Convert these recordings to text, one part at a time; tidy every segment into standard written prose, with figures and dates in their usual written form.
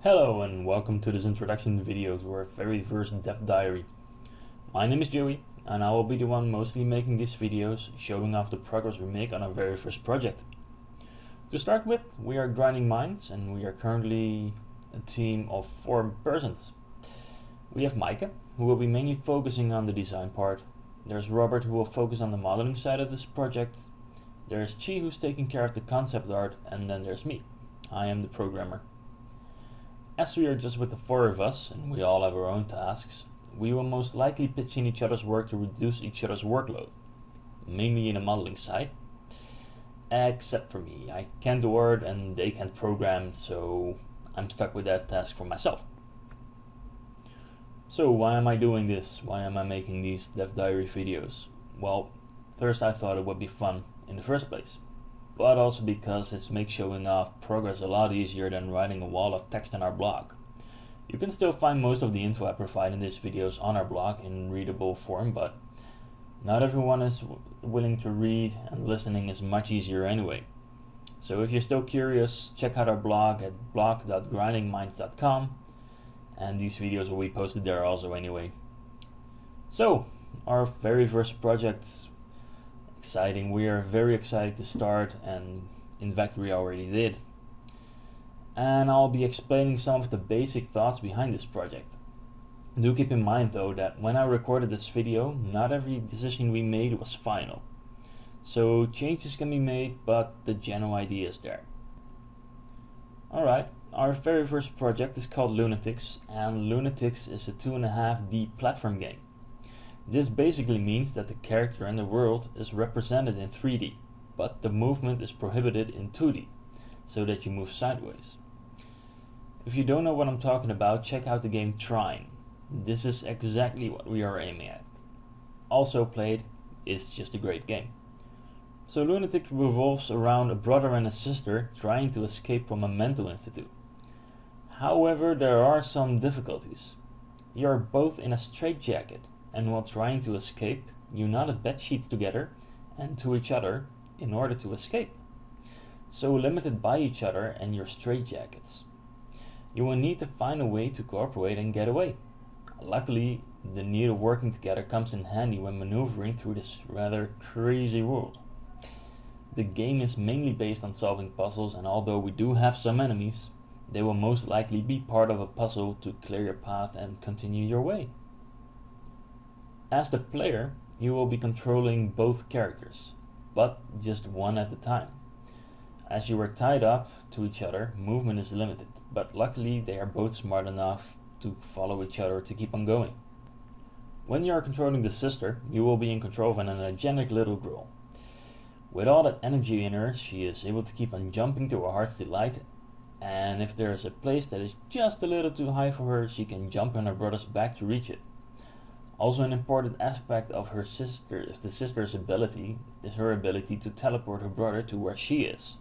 Hello and welcome to this introduction video to our very first dev diary. My name is Joey and I will be the one mostly making these videos showing off the progress we make on our very first project. To start with, we are grinding mines and we are currently a team of 4 persons. We have Micah, who will be mainly focusing on the design part. There's Robert, who will focus on the modeling side of this project. There's Chi, who's taking care of the concept art, and then there's me. I am the programmer. As we are just with the 4 of us, and we all have our own tasks, we will most likely pitch in each other's work to reduce each other's workload, mainly in the modeling side. Except for me, I can't do art and they can't program, so I'm stuck with that task for myself. So why am I doing this? Why am I making these dev diary videos? Well, first I thought it would be fun in the first place, but also because it makes showing off progress a lot easier than writing a wall of text on our blog. You can still find most of the info I provide in these videos on our blog in readable form, but not everyone is willing to read, and listening is much easier anyway. So if you're still curious, check out our blog at blog.grindingminds.com, and these videos will be posted there also anyway. So, our very first project. Exciting. We are very excited to start, and in fact we already did. And I'll be explaining some of the basic thoughts behind this project. Do keep in mind though that when I recorded this video, not every decision we made was final. So changes can be made, but the general idea is there. Alright, our very first project is called Lunatics, and Lunatics is a 2.5D platform game. This basically means that the character and the world is represented in 3D, but the movement is prohibited in 2D, so that you move sideways. If you don't know what I'm talking about, check out the game Trine. This is exactly what we are aiming at. Also played, it's just a great game. So Lunatics revolves around a brother and a sister trying to escape from a mental institute. However, there are some difficulties. You are both in a straitjacket, and while trying to escape, you knotted bed sheets together and to each other in order to escape. So limited by each other and your straitjackets. You will need to find a way to cooperate and get away. Luckily, the need of working together comes in handy when maneuvering through this rather crazy world. The game is mainly based on solving puzzles, and although we do have some enemies, they will most likely be part of a puzzle to clear your path and continue your way. As the player, you will be controlling both characters, but just one at a time. As you are tied up to each other, movement is limited, but luckily they are both smart enough to follow each other to keep on going. When you are controlling the sister, you will be in control of an energetic little girl. With all that energy in her, she is able to keep on jumping to her heart's delight, and if there is a place that is just a little too high for her, she can jump on her brother's back to reach it. Also, an important aspect of the sister's ability is her ability to teleport her brother to where she is,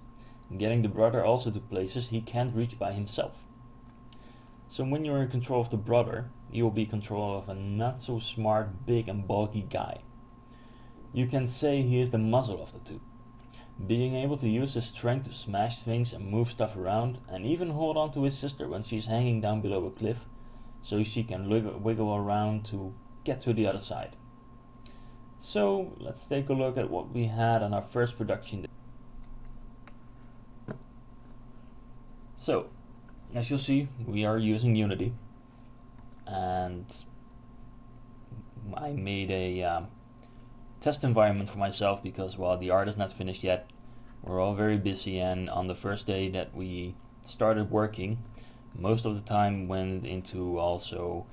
getting the brother also to places he can't reach by himself. So when you're in control of the brother, you will be in control of a not so smart, big and bulky guy. You can say he is the muzzle of the two, being able to use his strength to smash things and move stuff around, and even hold on to his sister when she's hanging down below a cliff, so she can wiggle around to get to the other side. So let's take a look at what we had on our first production day. So as you'll see, we are using Unity, and I made a test environment for myself because while the art is not finished yet, we're all very busy, and on the first day that we started working, most of the time went into also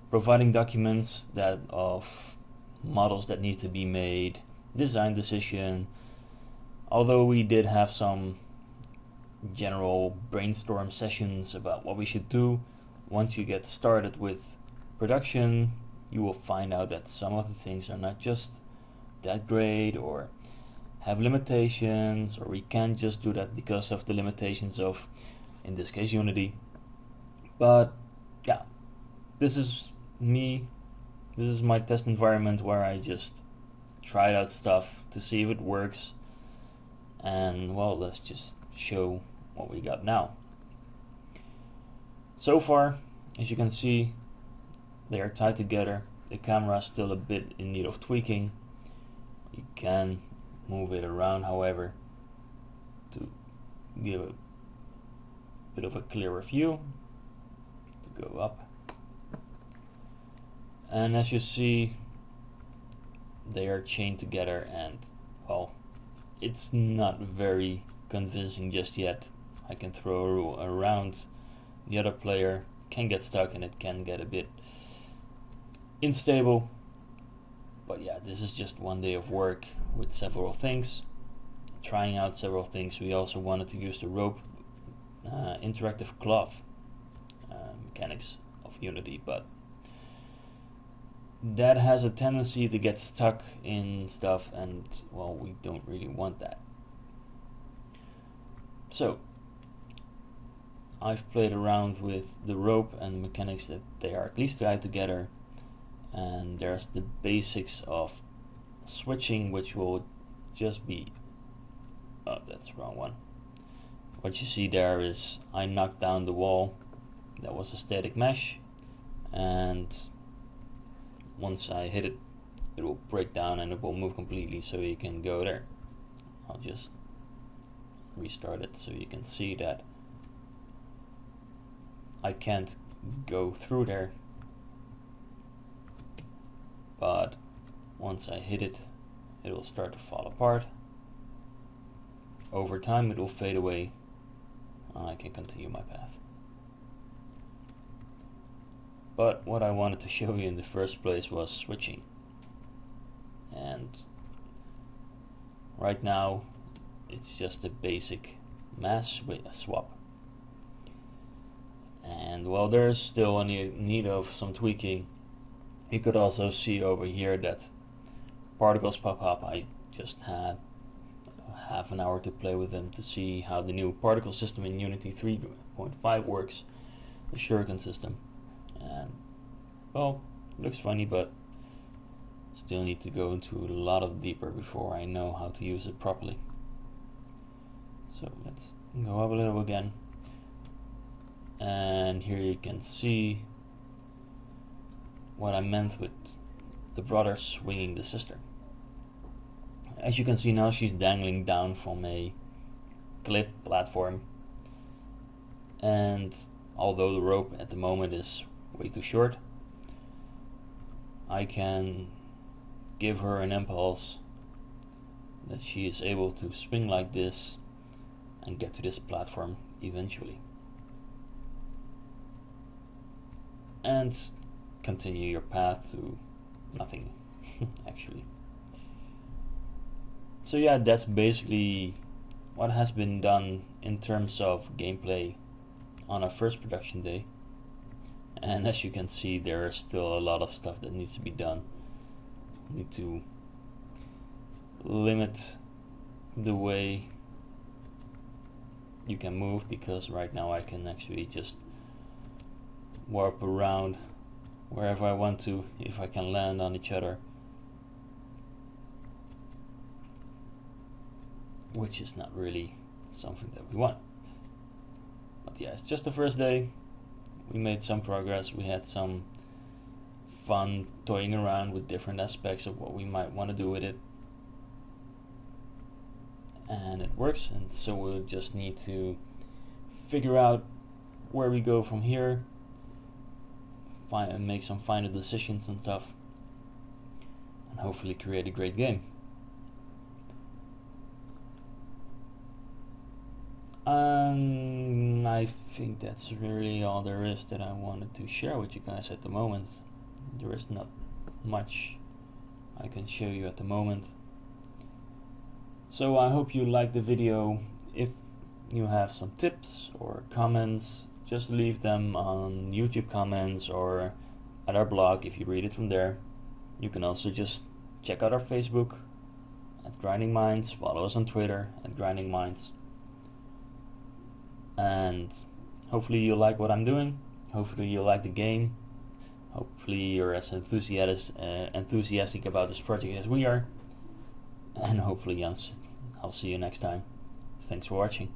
providing documents that of models that need to be made, design decision. Although we did have some general brainstorm sessions about what we should do, once you get started with production, you will find out that some of the things are not just that great or have limitations, or we can't just do that because of the limitations of, in this case, Unity. But yeah, this is me. This is my test environment where I just tried out stuff to see if it works, and well, let's just show what we got now. So far, as you can see, they are tied together. The camera is still a bit in need of tweaking. You can move it around, however, to give a bit of a clearer view. To go up. And as you see, they are chained together, and well, it's not very convincing just yet. I can throw around the other player, can get stuck, and it can get a bit unstable. But yeah, this is just one day of work with several things, trying out several things. We also wanted to use the rope interactive cloth mechanics of Unity, but that has a tendency to get stuck in stuff, and well, we don't really want that. So I've played around with the rope and the mechanics that they are at least tied together, and there's the basics of switching, which will just be that's the wrong one. What you see there is I knocked down the wall. That was a static mesh, and once I hit it, it will break down and it will move completely, so you can go there. I'll just restart it so you can see that I can't go through there, but once I hit it, it will start to fall apart. Over time it will fade away, and I can continue my path. But what I wanted to show you in the first place was switching. And right now it's just a basic mass swap. And while there's still a need of some tweaking, you could also see over here that particles pop up. I just had half an hour to play with them to see how the new particle system in Unity 3.5 works, the shuriken system. And well, it looks funny, but still need to go into a lot of deeper before I know how to use it properly. So let's go up a little again, and here you can see what I meant with the brother swinging the sister. As you can see now, she's dangling down from a cliff platform, and although the rope at the moment is way too short, I can give her an impulse that she is able to swing like this and get to this platform eventually, and continue your path to nothing actually. So yeah, that's basically what has been done in terms of gameplay on our first production day. And as you can see, there is still a lot of stuff that needs to be done. Need to limit the way you can move, because right now I can actually just warp around wherever I want to if I can land on each other, which is not really something that we want. But yeah, it's just the first day. We made some progress. We had some fun toying around with different aspects of what we might want to do with it, and it works. And so we'll just need to figure out where we go from here, make some final decisions and stuff, and hopefully create a great game. I think that's really all there is that I wanted to share with you guys at the moment. There is not much I can show you at the moment. So I hope you liked the video. If you have some tips or comments, just leave them on YouTube comments or at our blog if you read it from there. You can also just check out our Facebook at Grinding Minds, follow us on Twitter at Grinding Minds. And hopefully you like what I'm doing. Hopefully you like the game. Hopefully you're as enthusiastic about this project as we are. And hopefully I'll see you next time. Thanks for watching.